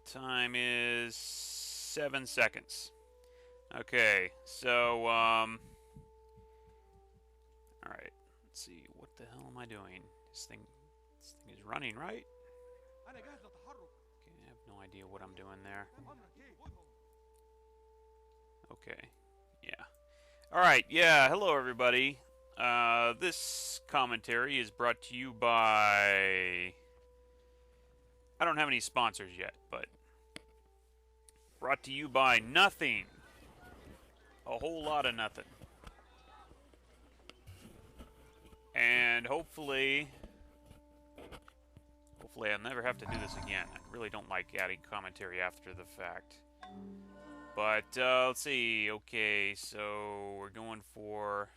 time is 7 seconds. Okay, so, alright. Let's see, what the hell am I doing? This thing is running, right? Okay, I have no idea what I'm doing there. Okay, yeah. Alright, yeah, hello everybody. This commentary is brought to you by... I don't have any sponsors yet, but... brought to you by nothing. A whole lot of nothing. And hopefully I'll never have to do this again. I really don't like adding commentary after the fact. But, let's see. Okay, so we're going for...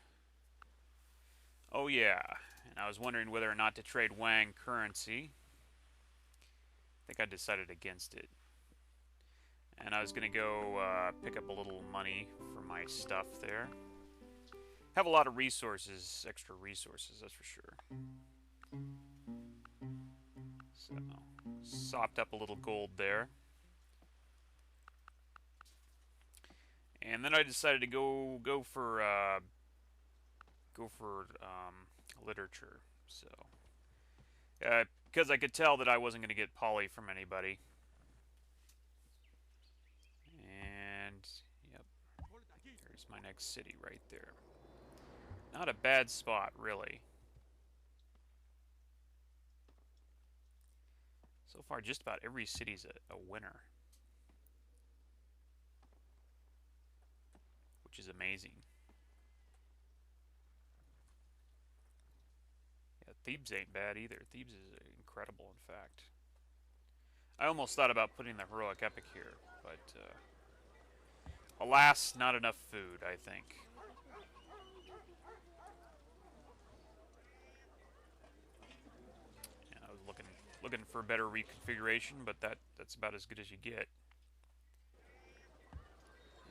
Oh, yeah. And I was wondering whether or not to trade Wang currency. I think I decided against it. And I was going to go pick up a little money for my stuff there. Have a lot of resources, extra resources, that's for sure. So, sopped up a little gold there. And then I decided to go for literature. So, because I could tell that I wasn't going to get poly from anybody. And yep, there's my next city right there. Not a bad spot, really. So far, just about every city's a winner. Which is amazing. Yeah, Thebes ain't bad either. Thebes is incredible, in fact. I almost thought about putting the heroic epic here, but alas, not enough food, I think. I was looking for a better reconfiguration, but that's about as good as you get.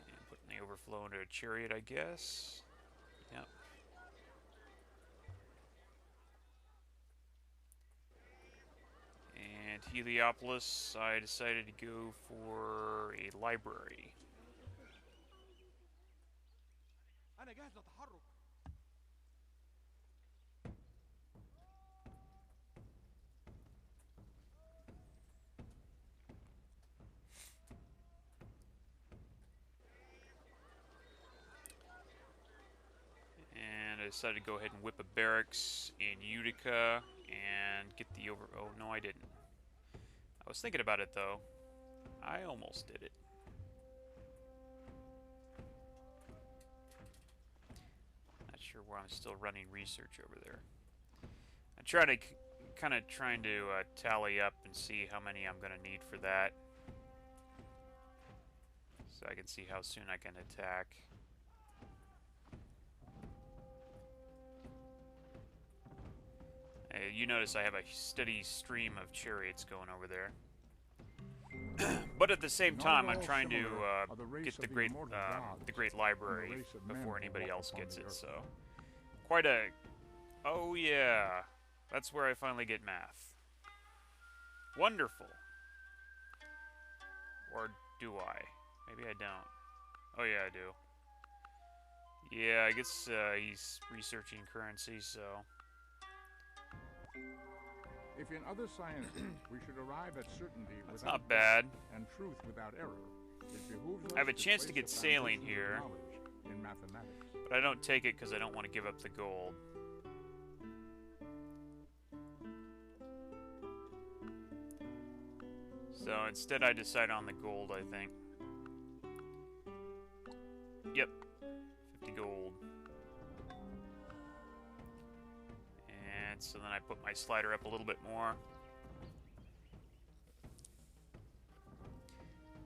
And putting the overflow into a chariot, I guess. Yep. And Heliopolis, I decided to go for a library. And I decided to go ahead and whip a barracks in Utica and get the over... Oh, no, I didn't. I was thinking about it, though. I almost did it. Not sure why I'm still running research over there. I'm trying to tally up and see how many I'm going to need for that. So I can see how soon I can attack. You notice I have a steady stream of chariots going over there. But at the same time, I'm trying to get the great library before anybody else gets it. So, quite a... Oh yeah, that's where I finally get math. Wonderful. Or do I? Maybe I don't. Oh yeah, I do. Yeah, I guess he's researching currency, so... If in other sciences we should arrive at certainty That's without not bad. and truth without error, it behooves us I have a to chance to place get the sailing foundation of here. knowledge in mathematics. But I don't take it because I don't want to give up the gold. So instead I decide on the gold, I think. Yep. 50 gold. And so then I put my slider up a little bit more.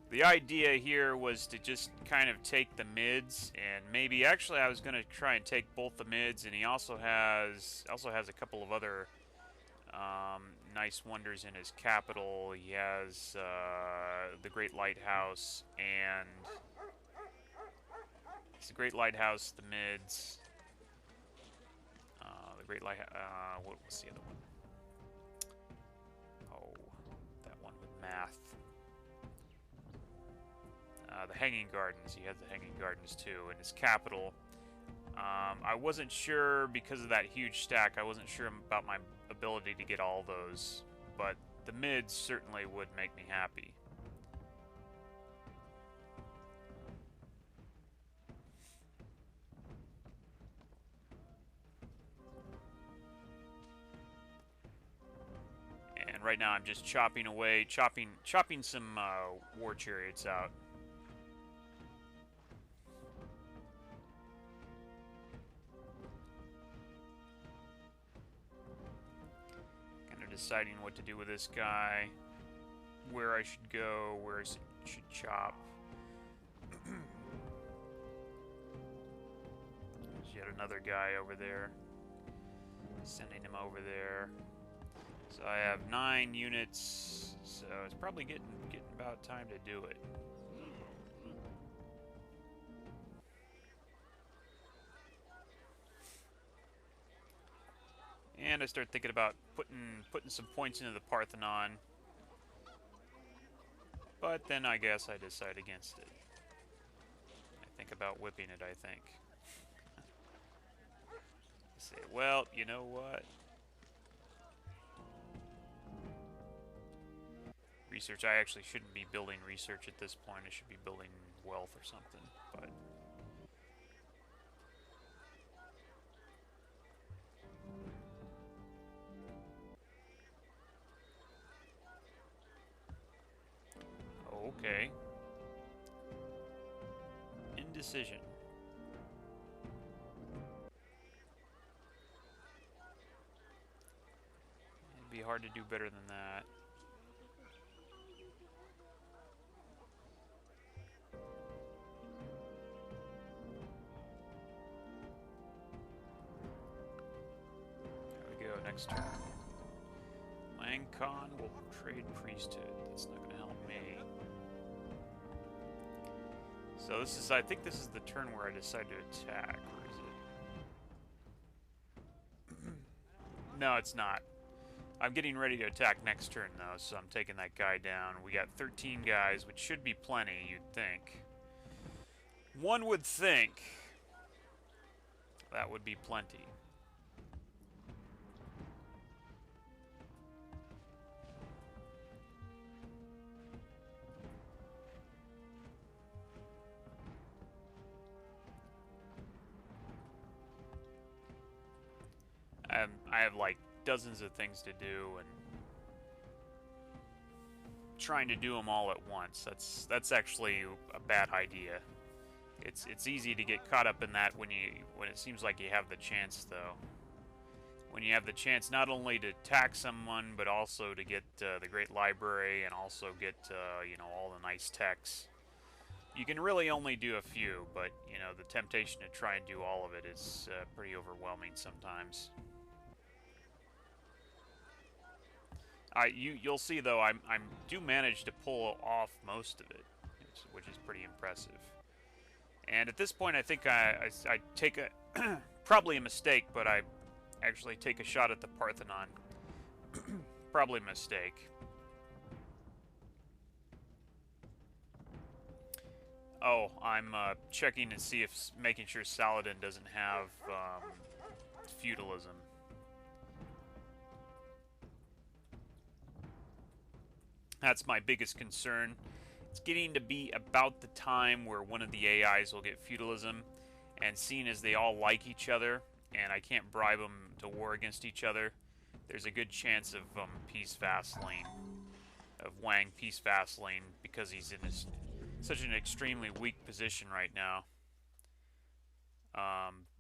The idea here was to just kind of take the mids, and maybe actually I was going to try and take both the mids, and he also has a couple of other nice wonders in his capital. He has the Great Lighthouse, and it's the Great Lighthouse, the mids, the Great Light. What was the other one? Oh, that one with math. the Hanging Gardens. He has the Hanging Gardens too in his capital. I wasn't sure because of that huge stack. I wasn't sure about my ability to get all those, but the mids certainly would make me happy. And right now I'm just chopping away, chopping some war chariots out. Kind of deciding what to do with this guy, where I should go, where I should chop. There's yet another guy over there. Sending him over there. So I have 9 units, so it's probably getting about time to do it. And I start thinking about putting some points into the Parthenon. But then I guess I decide against it. I think about whipping it, I think. I say, well, you know what? Research, I actually shouldn't be building research at this point. I should be building wealth or something, but... Okay. Indecision. It'd be hard to do better than that. There we go, next turn. Langkhan will trade priesthood. That's not going to help me. So this is, I think this is the turn where I decide to attack, or is it? No, it's not. I'm getting ready to attack next turn, though, so I'm taking that guy down. We got 13 guys, which should be plenty, you'd think. One would think that would be plenty. I have like dozens of things to do, and trying to do them all at once, that's actually a bad idea. It's easy to get caught up in that when it seems like you have the chance, though. When you have the chance not only to attack someone, but also to get the Great Library and also get you know, all the nice techs. You can really only do a few, but you know, the temptation to try and do all of it is pretty overwhelming sometimes. You'll see though, I do manage to pull off most of it, which is pretty impressive. And at this point, I think I take a probably a mistake, but I actually take a shot at the Parthenon. Probably a mistake. Oh, I'm checking to see if making sure Saladin doesn't have feudalism. That's my biggest concern. It's getting to be about the time where one of the AIs will get feudalism, and seeing as they all like each other, and I can't bribe them to war against each other, there's a good chance of peace vassalaing, of Wang peace vassalaing, because he's in such an extremely weak position right now.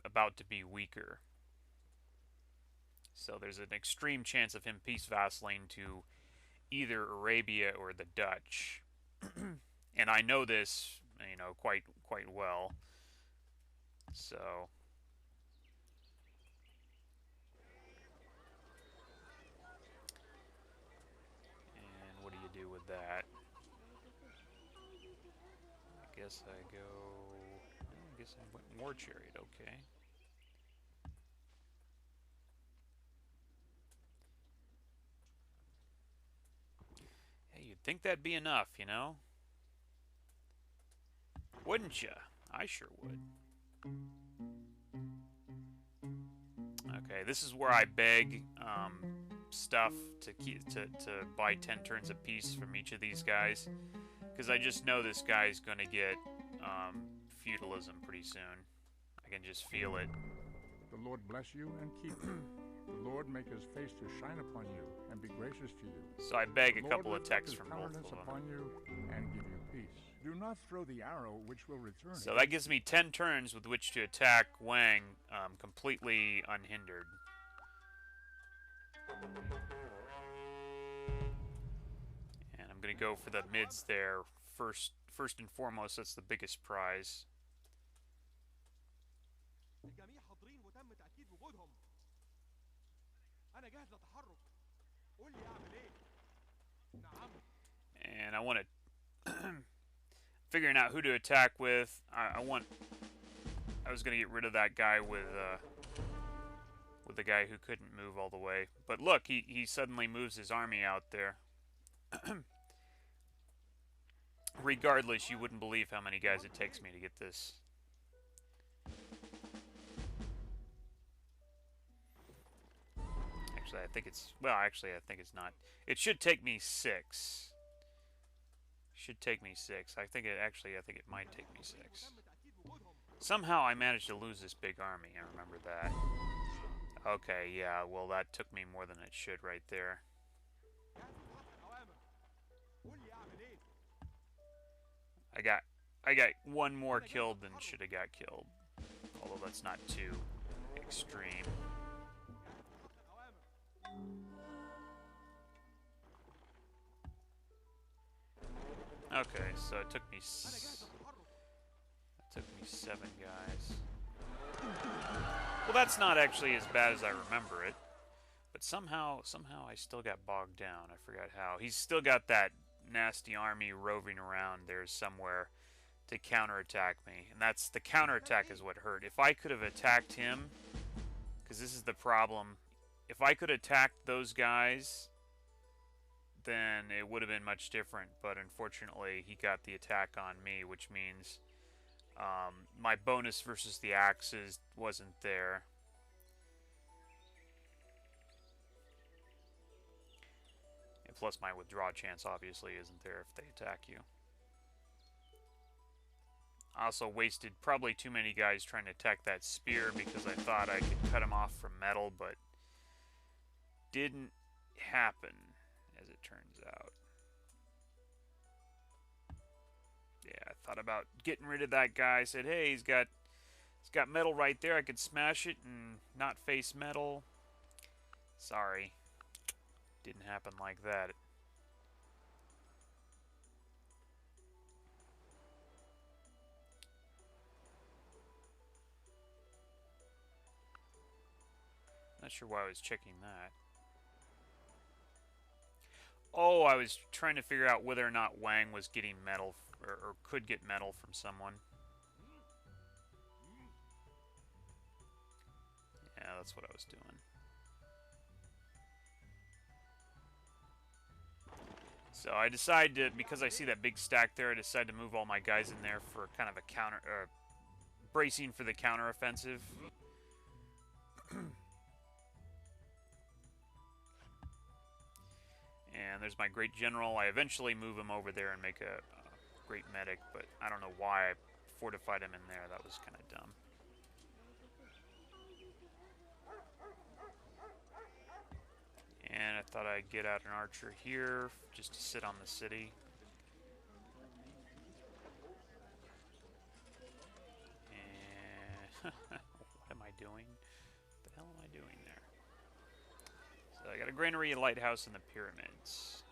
About to be weaker. So there's an extreme chance of him peace vassalating to either Arabia or the Dutch. And I know this, you know, quite well. So and what do you do with that? I guess I went war chariot, okay. Hey, you'd think that'd be enough, you know? Wouldn't ya? I sure would. Okay, this is where I beg stuff to buy 10 turns apiece from each of these guys, because I just know this guy's going to get feudalism pretty soon. I can just feel it. The Lord bless you and keep you. The Lord make his face to shine upon you and be gracious to you. So I beg a The couple Lord of lift up texts his from both countenance of them. upon you and give you peace. Do not throw the arrow which will return. So that gives me 10 turns with which to attack Wang completely unhindered. And I'm going to go for the mids there. First and foremost, that's the biggest prize. And I want to figuring out who to attack with. I was gonna get rid of that guy with the guy who couldn't move all the way. But look, he suddenly moves his army out there. Regardless, you wouldn't believe how many guys it takes me to get this. Actually, I think it's... Well, actually, I think it's not. It should take me 6. Should take me 6. I think it might take me 6. Somehow I managed to lose this big army. I remember that. Okay, yeah, well, that took me more than it should right there. I got one more killed than should have got killed. Although that's not too extreme. Okay, so it took me 7 guys. Well, that's not actually as bad as I remember it. But somehow I still got bogged down. I forgot how. He's still got that nasty army roving around there somewhere to counterattack me. And that's the counterattack is what hurt. If I could have attacked him, because this is the problem, if I could attack those guys, then it would have been much different. But unfortunately, he got the attack on me, which means my bonus versus the axes wasn't there. And plus my withdraw chance obviously isn't there if they attack you. I also wasted probably too many guys trying to attack that spear because I thought I could cut him off from metal, but didn't happen, as it turns out. Yeah, I thought about getting rid of that guy. I said, hey, he's got metal right there. I could smash it and not face metal. Sorry. Didn't happen like that. Not sure why I was checking that. Oh, I was trying to figure out whether or not Wang was getting metal, or could get metal from someone. Yeah, that's what I was doing. So I decided to, because I see that big stack there, I decided to move all my guys in there for kind of a counter, bracing for the counteroffensive. And there's my great general. I eventually move him over there and make a great medic, but I don't know why I fortified him in there. That was kind of dumb. And I thought I'd get out an archer here just to sit on the city. And what am I doing? What the hell am I doing there? So I got a granary, a lighthouse, and the pyramids.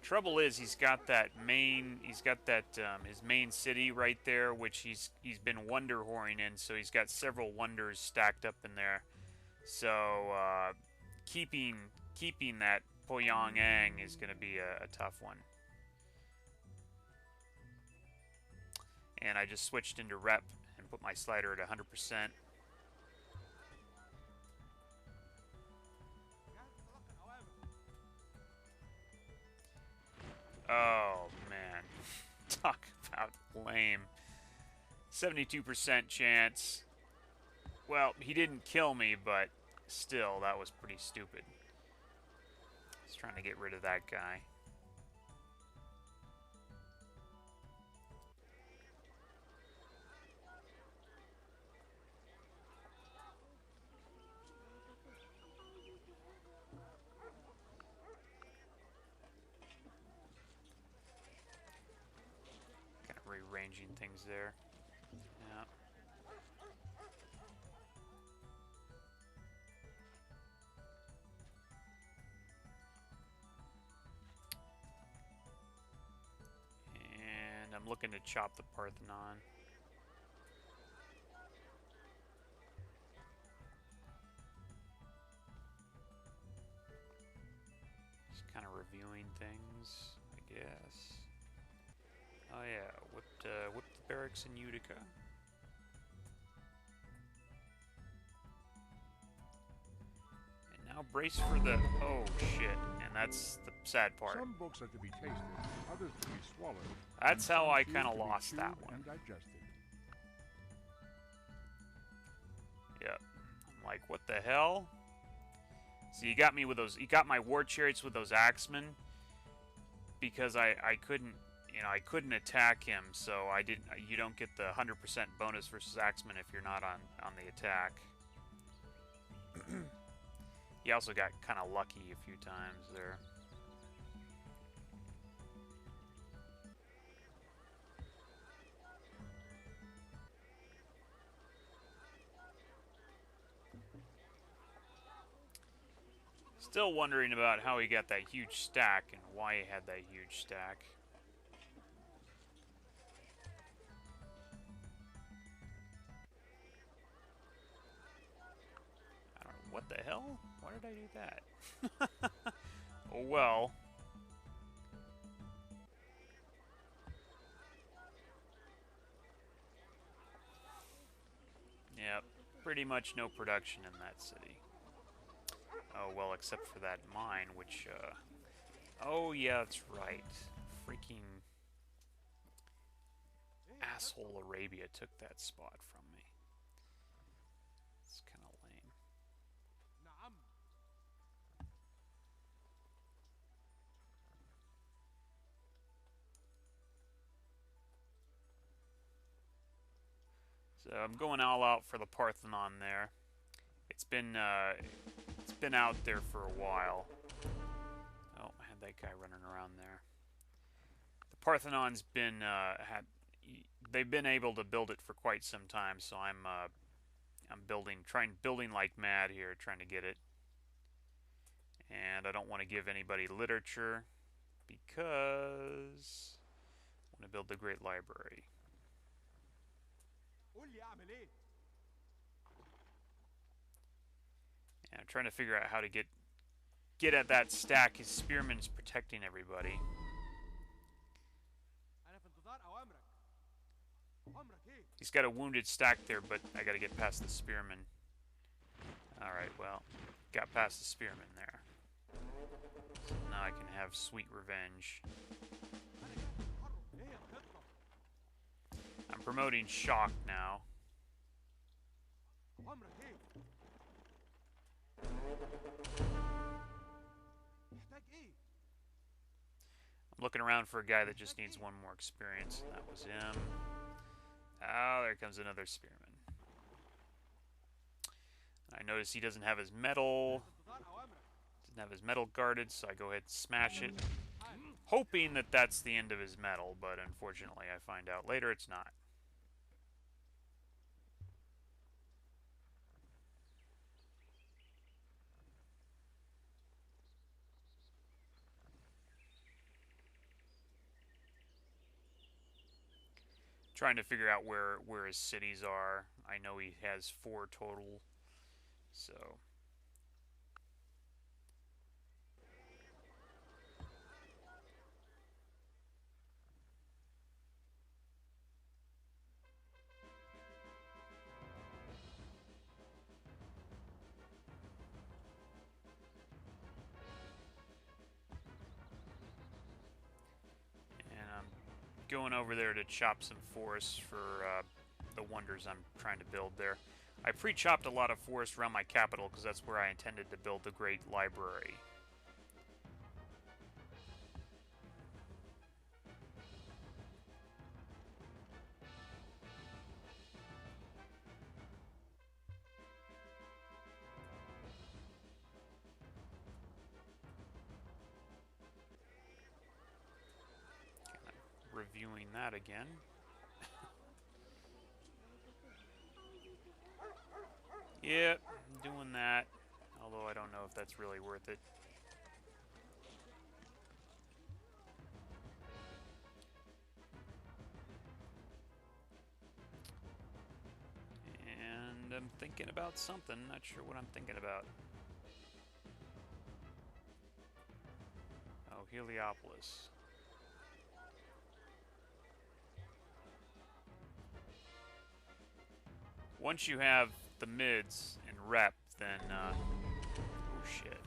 Trouble is, he's got that his main city right there, which he's been wonder whoring in. So he's got several wonders stacked up in there. So keeping that Poyang is going to be a tough one. And I just switched into rep and put my slider at 100%. Oh, man. Talk about lame. 72% chance. Well, he didn't kill me, but still, that was pretty stupid. He's trying to get rid of that guy. Kind of rearranging things there. Yeah. And I'm looking to chop the Parthenon. Just kind of reviewing things, I guess. Oh yeah, whipped the barracks in Utica. And now brace for the... oh shit, and that's the sad part. Some books are to be tasted, others to be swallowed. That's how I kind of lost that one. And digested. Yep. I'm like, what the hell? So you got me with those... you got my war chariots with those axemen. Because I couldn't... you know, I couldn't attack him, so I didn't... you don't get the 100% bonus versus axemen if you're not on the attack. He also got kind of lucky a few times there. Still wondering about how he got that huge stack and why he had that huge stack. I don't know, what the hell? Why did I do that? Oh well. Yep, pretty much no production in that city. Oh, well, except for that mine, which, oh, yeah, that's right. Freaking asshole Arabia took that spot from me. It's kind of lame. So I'm going all out for the Parthenon there. It's been out there for a while. Oh, I had that guy running around there. The Parthenon's been they've been able to build it for quite some time, so I'm building like mad here, trying to get it. And I don't want to give anybody literature because I want to build the Great Library. Yeah, I'm trying to figure out how to get at that stack. His spearman's protecting everybody. He's got a wounded stack there, but I gotta get past the spearman. Alright, well, got past the spearman there. So now I can have sweet revenge. I'm promoting shock now. I'm looking around for a guy that just needs one more experience, and that was him. Oh, there comes another spearman. I notice he doesn't have his metal. Doesn't have his metal guarded, so I go ahead and smash it. Hoping that that's the end of his metal, but unfortunately I find out later it's not. Trying to figure out where his cities are. I know he has 4 total, so... going over there to chop some forests for the the wonders I'm trying to build there. I pre-chopped a lot of forest around my capital because that's where I intended to build the great library. Reviewing that again. Yep, doing that. Although I don't know if that's really worth it. And I'm thinking about something. Not sure what I'm thinking about. Oh, Heliopolis. Once you have the mids in rep, then, oh shit.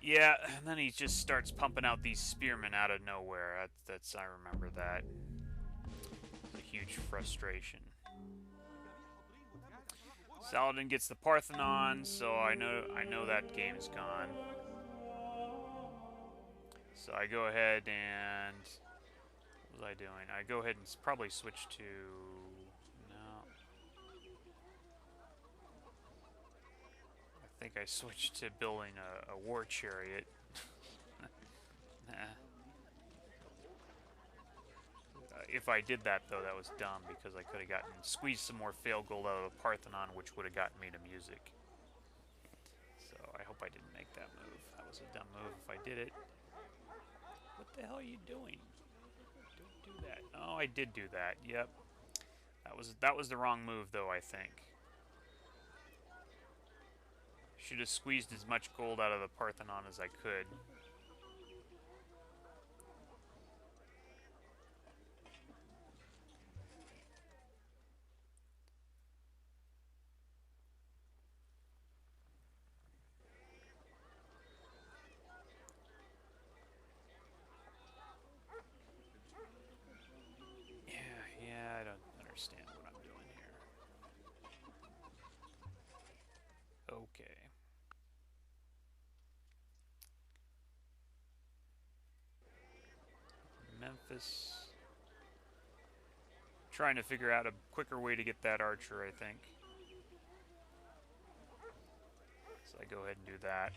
Yeah, and then he just starts pumping out these spearmen out of nowhere. That's I remember that. It's a huge frustration. Saladin gets the Parthenon, so I know that game is gone. So I go ahead and what was I doing? I go ahead and probably switch to I think I switched to building a war chariot. Nah. If I did that, though, that was dumb, because I could have squeezed some more fail gold out of the Parthenon, which would have gotten me to music. So I hope I didn't make that move. That was a dumb move if I did it. What the hell are you doing? Don't do that. Oh, I did do that. Yep. That was the wrong move, though, I think. Should have squeezed as much gold out of the Parthenon as I could. Yeah, I don't understand what I'm doing here. Okay. Memphis. Trying to figure out a quicker way to get that archer, I think. So I go ahead and do that.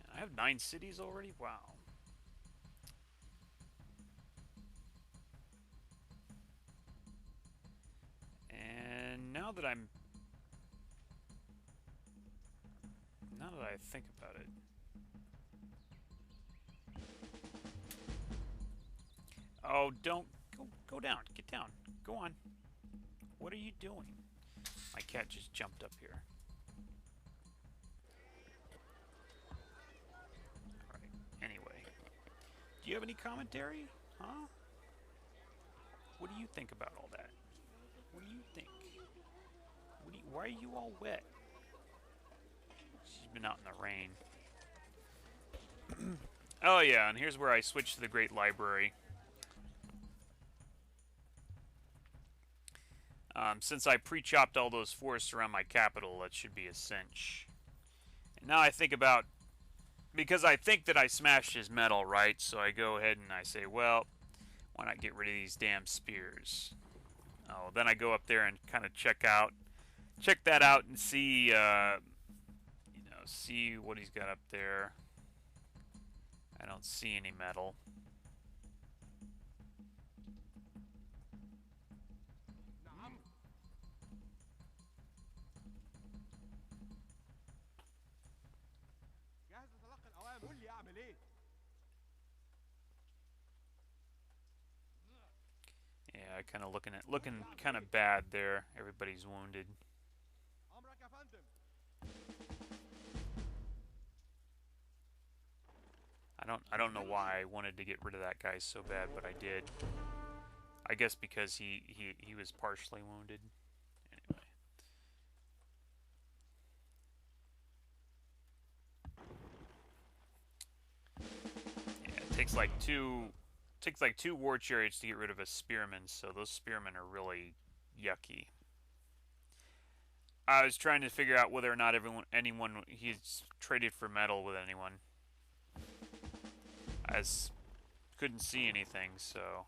And I have 9 cities already? Wow. And now that I think about it, oh, don't go down, get down, go on. What are you doing? My cat just jumped up here. All right. Anyway, do you have any commentary? Huh? What do you think about all that? What do you think? Why are you all wet? She's been out in the rain. Oh yeah, and here's where I switch to the Great Library. Since I pre-chopped all those forests around my capital, that should be a cinch. And now I think about, because I think that I smashed his metal, right? So I go ahead and I say, well, why not get rid of these damn spears? Oh, then I go up there and kind of check that out and see, see what he's got up there. I don't see any metal. Yeah, kind of looking kind of bad there. Everybody's wounded. I don't know why I wanted to get rid of that guy so bad, but I did. I guess because he was partially wounded. Anyway. Takes like two war chariots to get rid of a spearman, so those spearmen are really yucky. I was trying to figure out whether or not anyone he's traded for metal with anyone. I couldn't see anything, so.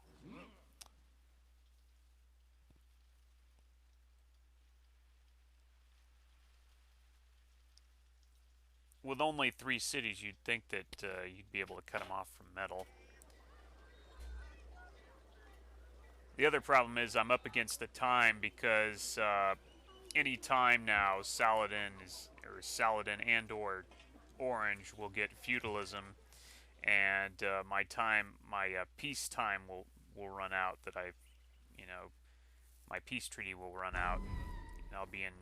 With only 3 cities, you'd think that you'd be able to cut them off from metal. The other problem is I'm up against the time because any time now Saladin and or Orange will get feudalism, and my peace time will run out. My peace treaty will run out, and I'll be in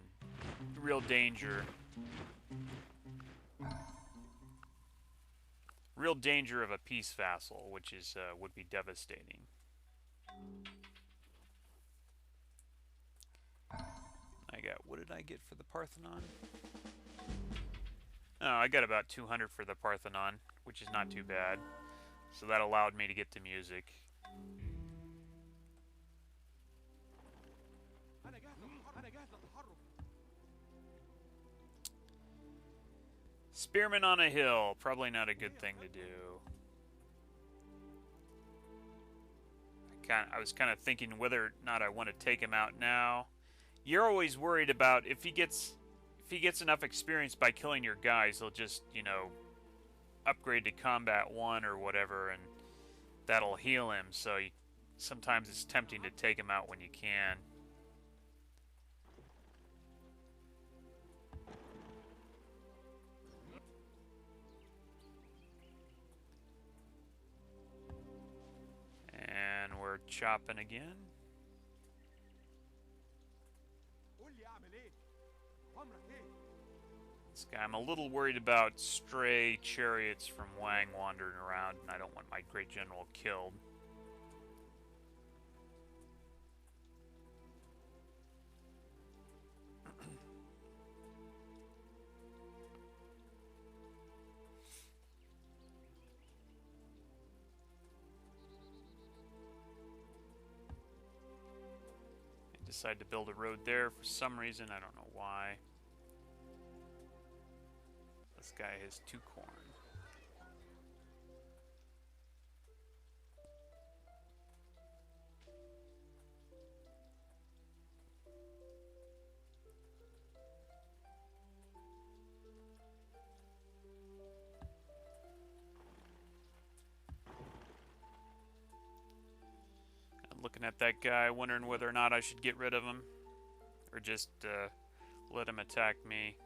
real danger. Real danger of a peace vassal, which is would be devastating. What did I get for the Parthenon? Oh, I got about 200 for the Parthenon, which is not too bad. So that allowed me to get the music. Spearman on a hill, probably not a good thing to do. I was kind of thinking whether or not I want to take him out now. You're always worried about if he gets enough experience by killing your guys, he'll just, upgrade to combat 1 or whatever, and that'll heal him. So sometimes it's tempting to take him out when you can. And we're chopping again. This guy, I'm a little worried about stray chariots from Wang wandering around, and I don't want my great general killed. I decided to build a road there for some reason, I don't know why. This guy has 2 corn. I'm looking at that guy, wondering whether or not I should get rid of him, or just let him attack me.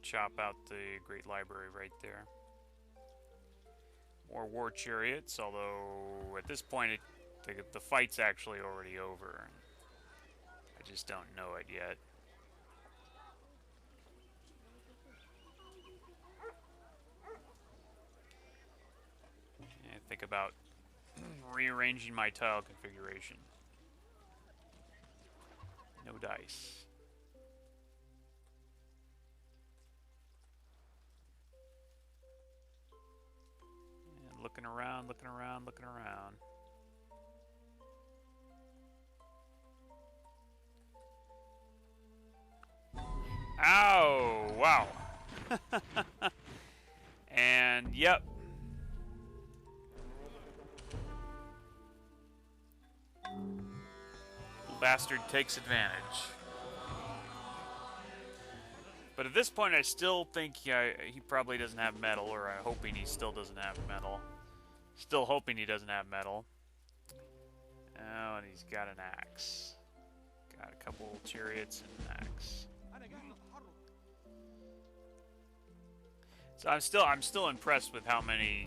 Chop out the Great Library right there. More war chariots, although at this point the fight's actually already over. I just don't know it yet. And think about rearranging my tile configuration. No dice. Looking around, looking around, looking around. Ow! Wow. And, yep. Bastard takes advantage. But at this point, I still think he probably doesn't have metal, or I'm hoping he still doesn't have metal. Still hoping he doesn't have metal. Oh, and he's got an axe. Got a couple chariots and an axe. So I'm still impressed with how many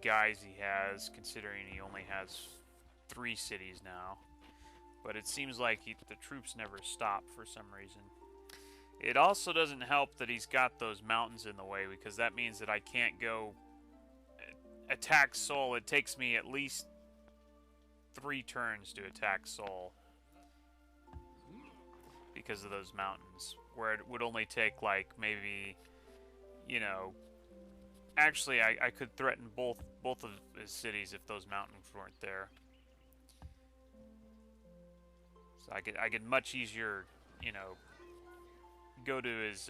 guys he has, considering he only has 3 cities now. But it seems like the troops never stop for some reason. It also doesn't help that he's got those mountains in the way, because that means that I can't go attack Seoul. It takes me at least 3 turns to attack Seoul. because of those mountains, where it would only take, like, maybe, you know, actually, I could threaten both of his cities if those mountains weren't there. So I could much easier, you know, go to his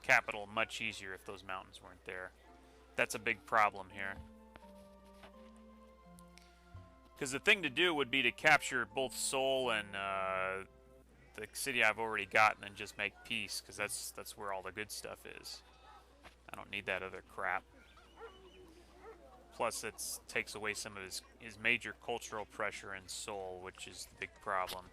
capital much easier if those mountains weren't there. That's a big problem here. Because the thing to do would be to capture both Seoul and the city I've already got, and then just make peace, because that's where all the good stuff is. I don't need that other crap. Plus, it takes away some of his major cultural pressure in Seoul, which is the big problem.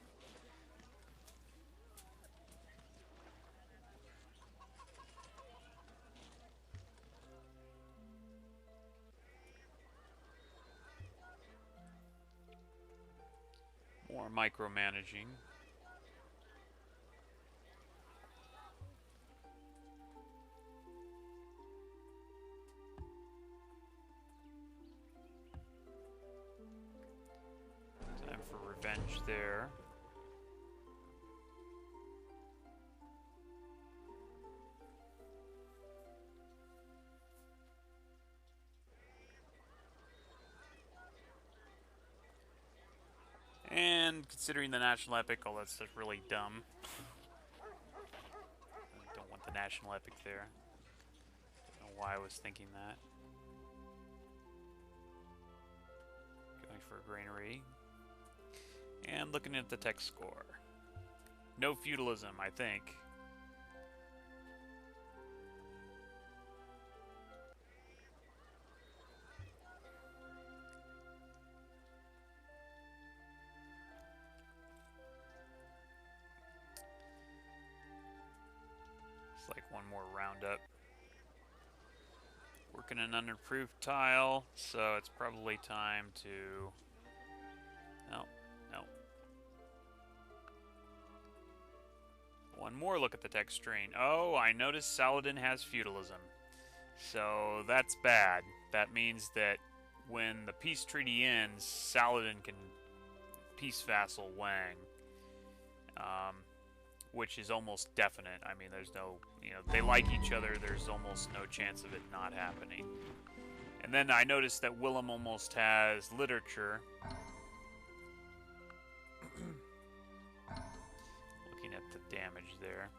More micromanaging. Time for revenge there. And considering the national epic, oh, that's just really dumb. I don't want the national epic there. I don't know why I was thinking that. Going for a granary. And looking at the tech score. No feudalism, I think. It's like one more roundup. Working an unimproved tile, so it's probably time to... No. One more look at the text screen. Oh, I noticed Saladin has feudalism. So that's bad. That means that when the peace treaty ends, Saladin can peace vassal Wang. Which is almost definite. I mean, there's no, you know, they like each other. There's almost no chance of it not happening. And then I noticed that Willem almost has literature. Looking at the damage there.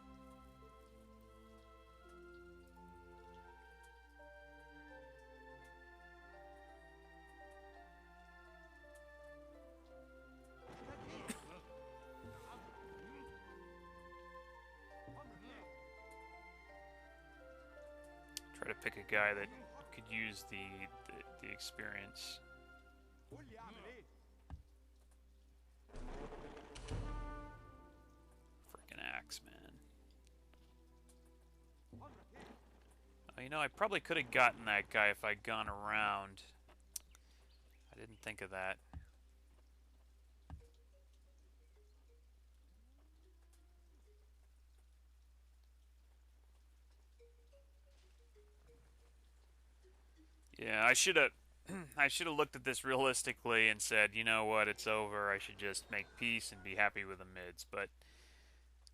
Try to pick a guy that could use the experience. Freaking axe, man. Oh, you know, I probably could have gotten that guy if I'd gone around. I didn't think of that. Yeah, I should have looked at this realistically and said, you know what, it's over. I should just make peace and be happy with the mids. But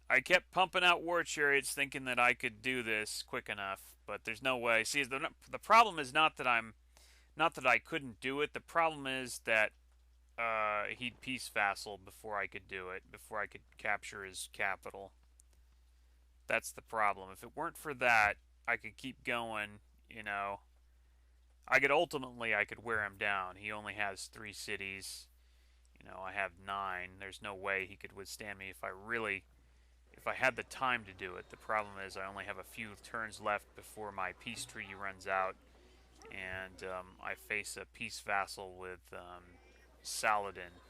I kept pumping out war chariots thinking that I could do this quick enough, but there's no way. See, the problem is not that I couldn't do it. The problem is that he'd peace vassal before I could do it, before I could capture his capital. That's the problem. If it weren't for that, I could keep going, you know. I could wear him down. He only has 3 cities. You know, I have 9. There's no way he could withstand me if I had the time to do it. The problem is I only have a few turns left before my peace treaty runs out, and I face a peace vassal with Saladin.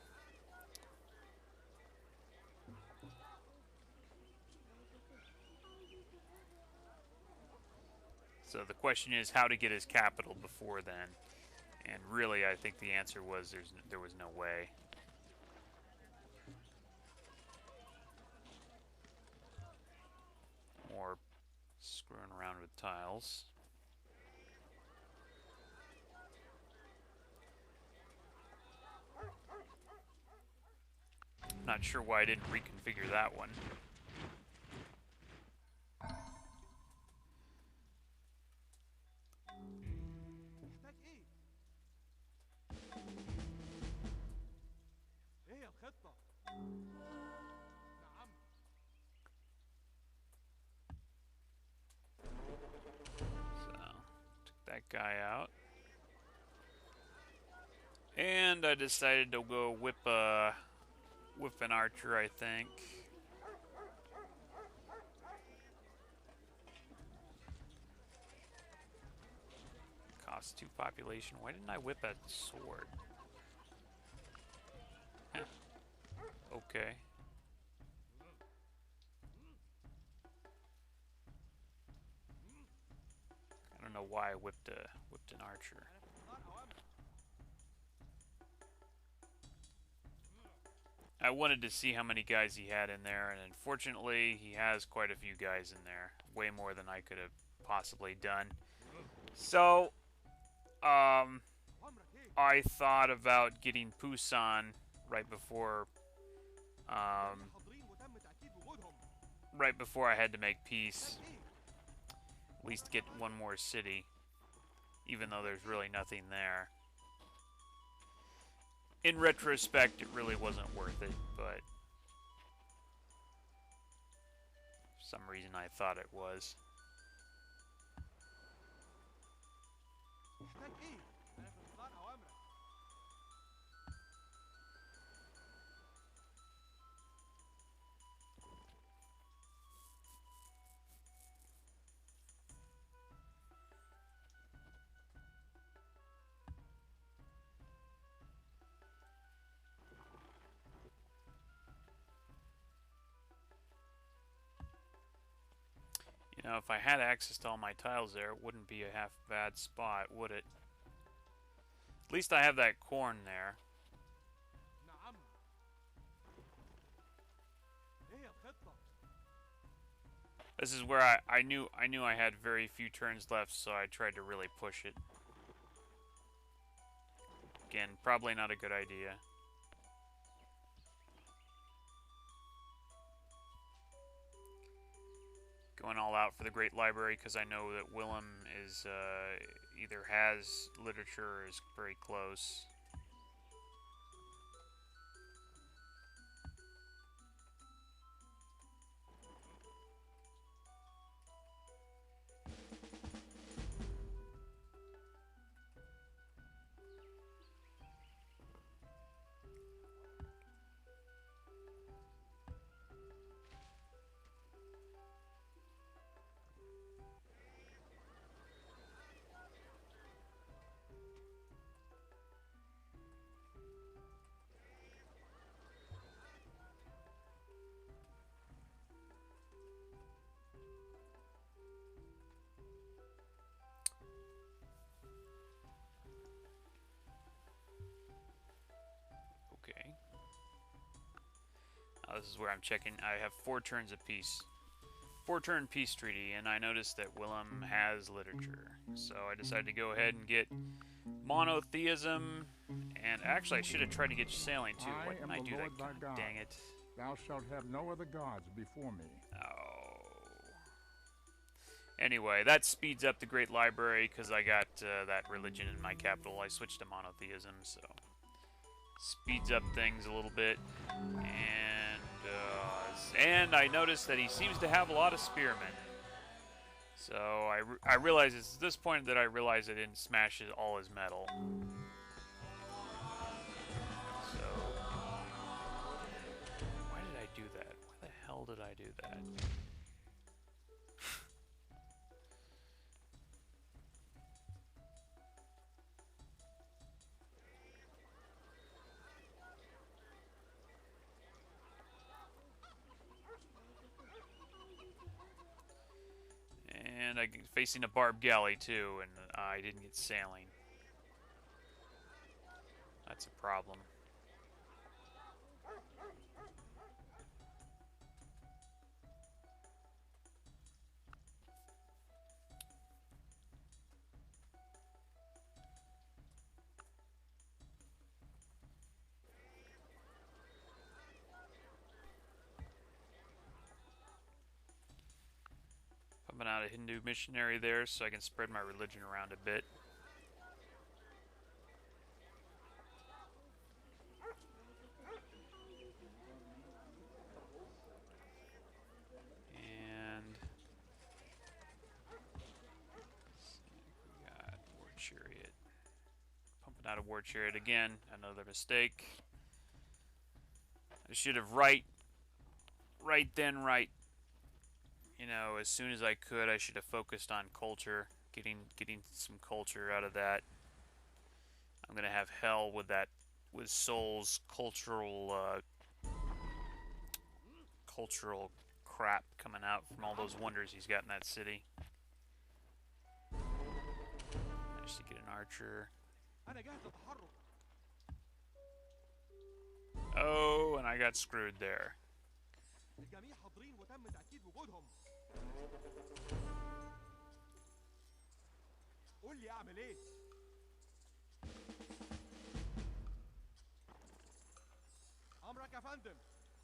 So the question is how to get his capital before then. And really, I think the answer was there was no way. More screwing around with tiles. I'm Not sure why I didn't reconfigure that one. So, took that guy out. And I decided to go whip an archer, I think. Cost 2 population. Why didn't I whip a sword? Okay. I don't know why I whipped an archer. I wanted to see how many guys he had in there, and unfortunately, he has quite a few guys in there. Way more than I could have possibly done. So, I thought about getting Pusan right before I had to make peace. At least get one more city, even though there's really nothing there. In retrospect, it really wasn't worth it, but for some reason I thought it was. You know, if I had access to all my tiles there, it wouldn't be a half bad spot, would it? At least I have that corn there. This is where I knew I had very few turns left, so I tried to really push it. Again, probably not a good idea. Going all out for the Great Library because I know that Willem is either has literature or is very close. Okay. Now this is where I'm checking. I have 4 turns of peace. 4-turn peace treaty, and I noticed that Willem has literature. So I decided to go ahead and get monotheism, and actually I should have tried to get sailing too. Why didn't I do that? God dang it. Thou shalt have no other gods before me. Oh. Anyway, that speeds up the Great Library because I got that religion in my capital. I switched to monotheism, so speeds up things a little bit. And I noticed that he seems to have a lot of spearmen. So I realize it's at this point that I realize I didn't smash all his metal. So why did I do that? Why the hell did I do that? And I'm facing a barbed galley too, and I didn't get sailing. That's a problem. pumping out a Hindu missionary there so I can spread my religion around a bit. And we got War Chariot. Pumping out a War Chariot again. Another mistake. I should have right then, you know, as soon as I could, I should have focused on culture, getting some culture out of that. I'm gonna have hell with that, with Soul's cultural crap coming out from all those wonders he's got in that city. Managed to get an archer. Oh, and I got screwed there.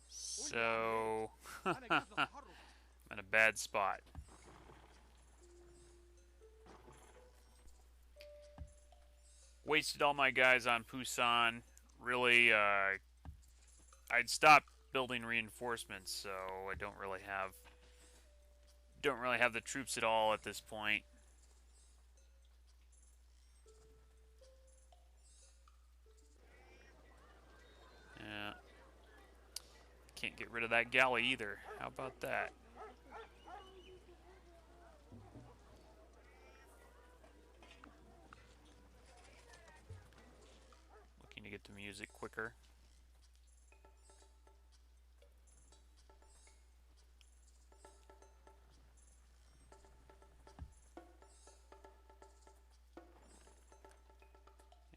So, I'm in a bad spot. Wasted all my guys on Pusan. Really, I'd stopped building reinforcements, so I don't really have the troops at all at this point. Yeah. Can't get rid of that galley either. How about that? Looking to get the music quicker.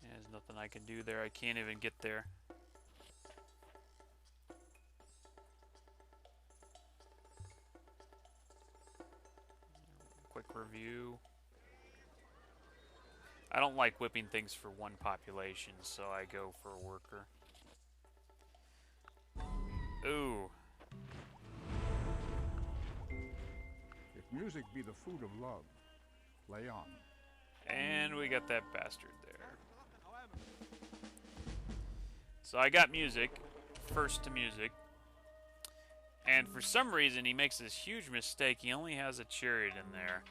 There's nothing I can do there. I can't even get there. Quick review. I don't like whipping things for one population, so I go for a worker. Ooh. If music be the food of love, play on. And we got that bastard there. So I got music, first to music. And for some reason, he makes this huge mistake. He only has a chariot in there.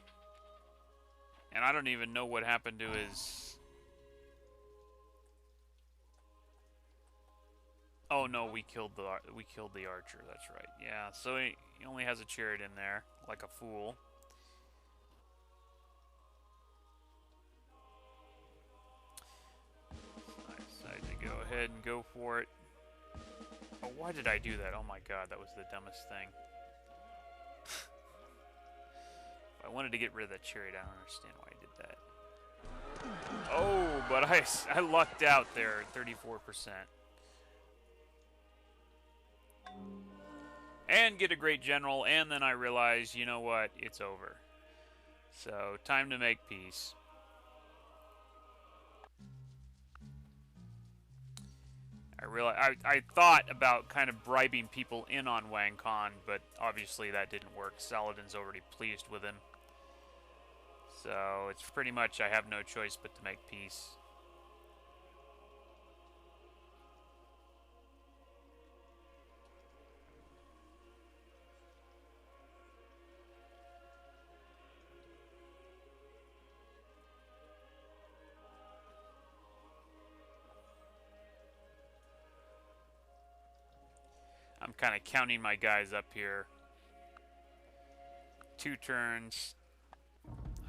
And I don't even know what happened to his... Oh no, we killed the archer, that's right. Yeah, so he only has a chariot in there, like a fool. I decided to go ahead and go for it. Oh, why did I do that? Oh my god, that was the dumbest thing. If I wanted to get rid of that chariot, I don't understand why I did that. Oh, but I lucked out there at 34%. And get a great general, and then I realize, you know what, it's over. So, time to make peace. I thought about kind of bribing people in on Wang Khan, but obviously that didn't work. Saladin's already pleased with him. So it's pretty much I have no choice but to make peace. I'm kind of counting my guys up here. 2 turns.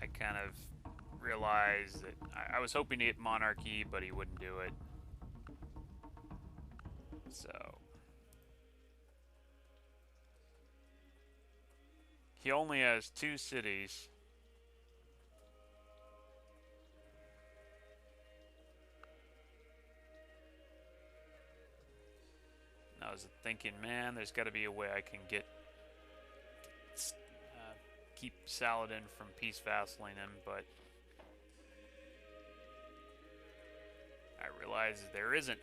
I kind of realized that I was hoping to get Monarchy, but he wouldn't do it. So he only has 2 cities. And I was thinking, man, there's got to be a way I can get keep Saladin from peace vassalating him, but I realize there isn't.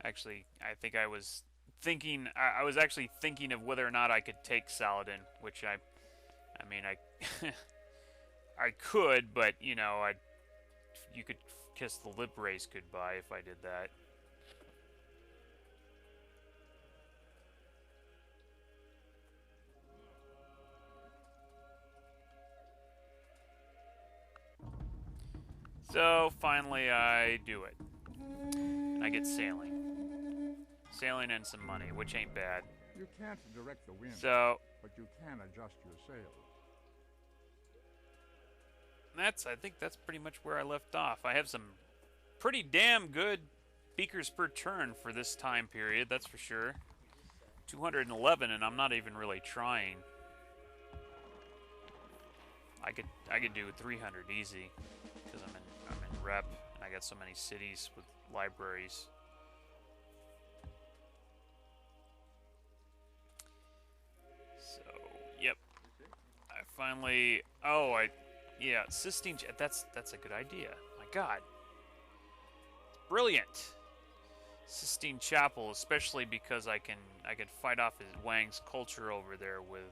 Actually, I think I was thinking. I was actually thinking of whether or not I could take Saladin, which I mean, I could, but you know, you could kiss the lip race goodbye if I did that. So finally, I do it. I get sailing and some money, which ain't bad. You can't direct the wind, So but you can adjust your sails. I think that's pretty much where I left off. I have some pretty damn good beakers per turn for this time period, that's for sure. 211, and I'm not even really trying. I could do 300 easy because I'm in rep and I got so many cities with libraries. So, yep. I finally yeah, Sistine. That's a good idea. My God, brilliant. Sistine Chapel, especially because I can fight off his Wang's culture over there with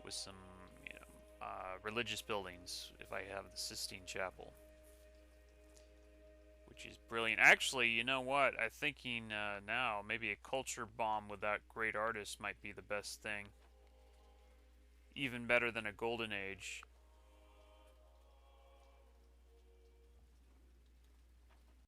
some religious buildings if I have the Sistine Chapel, which is brilliant. Actually, you know what? I'm thinking now maybe a culture bomb with that great artist might be the best thing. Even better than a golden age.